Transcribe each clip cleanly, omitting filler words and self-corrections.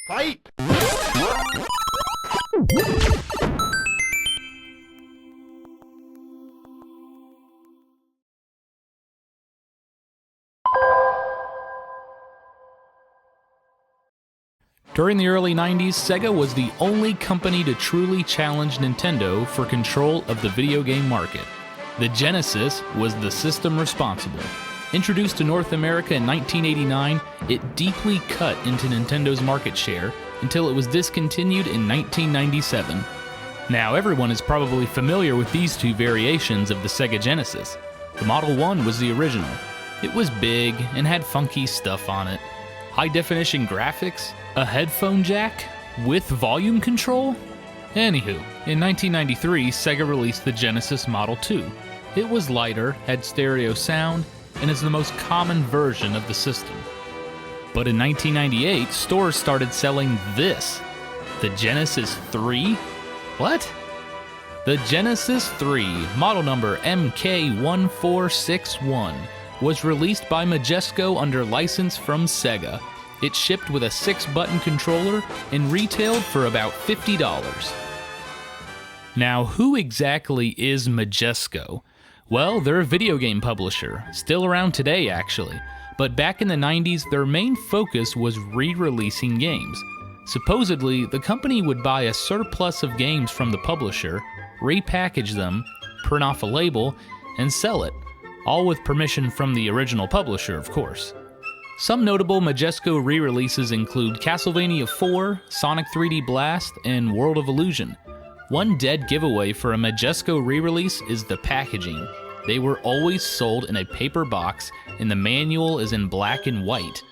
Fight! During the early 90s, Sega was the only company to truly challenge Nintendo for control of the video game market. The Genesis was the system responsible. Introduced to North America in 1989, it deeply cut into Nintendo's market share until it was discontinued in 1997. Now, everyone is probably familiar with these two variations of the Sega Genesis. The Model 1 was the original. It was big and had funky stuff on it. High-definition graphics, a headphone jack, with volume control? Anywho, in 1993, Sega released the Genesis Model 2. It was lighter, had stereo sound, and is the most common version of the system. But in 1998, stores started selling this, the Genesis 3? What? The Genesis 3, model number MK-1461, was released by Majesco under license from Sega. It shipped with a 6-button controller and retailed for about $50. Now, who exactly is Majesco? Well, they're a video game publisher, still around today actually, but back in the 90s their main focus was re-releasing games. Supposedly, the company would buy a surplus of games from the publisher, repackage them, print off a label, and sell it, all with permission from the original publisher, of course. Some notable Majesco re-releases include Castlevania 4, Sonic 3D Blast, and World of Illusion. One dead giveaway for a Majesco re-release is the packaging. They were always sold in a paper box, and the manual is in black and white.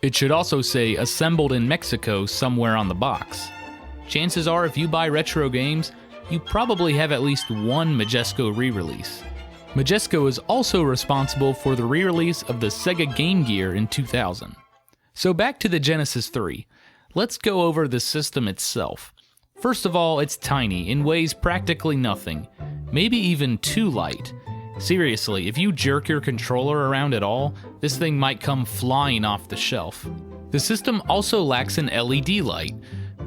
It should also say assembled in Mexico somewhere on the box. Chances are if you buy retro games, you probably have at least one Majesco re-release. Majesco is also responsible for the re-release of the Sega Game Gear in 2000. So back to the Genesis 3. Let's go over the system itself. First of all, it's tiny and weighs practically nothing, maybe even too light. Seriously, if you jerk your controller around at all, this thing might come flying off the shelf. The system also lacks an LED light,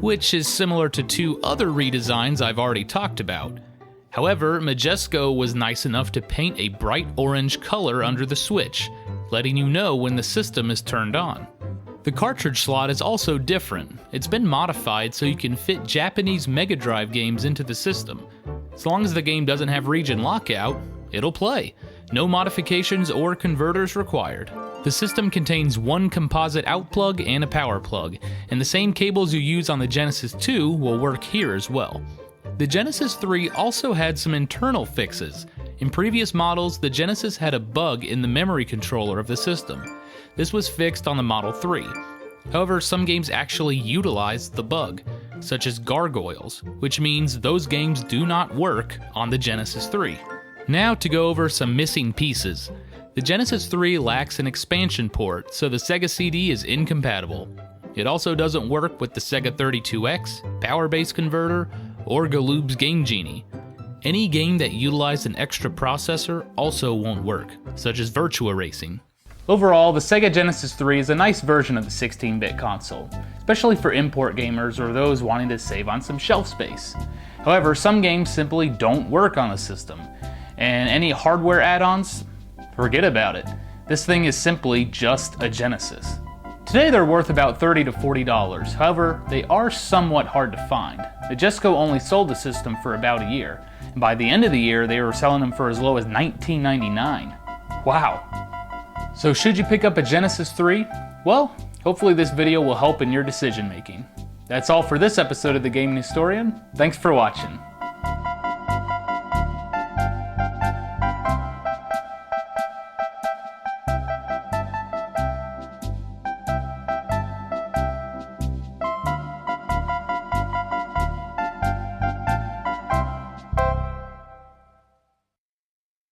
which is similar to two other redesigns I've already talked about. However, Majesco was nice enough to paint a bright orange color under the switch, letting you know when the system is turned on. The cartridge slot is also different. It's been modified so you can fit Japanese Mega Drive games into the system. As long as the game doesn't have region lockout, it'll play. No modifications or converters required. The system contains one composite out plug and a power plug, and the same cables you use on the Genesis 2 will work here as well. The Genesis 3 also had some internal fixes. In previous models, the Genesis had a bug in the memory controller of the system. This was fixed on the Model 3. However, some games actually utilized the bug, such as Gargoyles, which means those games do not work on the Genesis 3. Now to go over some missing pieces. The Genesis 3 lacks an expansion port, so the Sega CD is incompatible. It also doesn't work with the Sega 32X, Power Base Converter, or Galoob's Game Genie. Any game that utilized an extra processor also won't work, such as Virtua Racing. Overall, the Sega Genesis 3 is a nice version of the 16-bit console, especially for import gamers or those wanting to save on some shelf space. However, some games simply don't work on the system, and any hardware add-ons, forget about it. This thing is simply just a Genesis. Today they're worth about $30 to $40, however, they are somewhat hard to find. Majesco only sold the system for about a year, and by the end of the year they were selling them for as low as $19.99. Wow. So should you pick up a Genesis 3? Well, hopefully this video will help in your decision making. That's all for this episode of The Gaming Historian. Thanks for watching.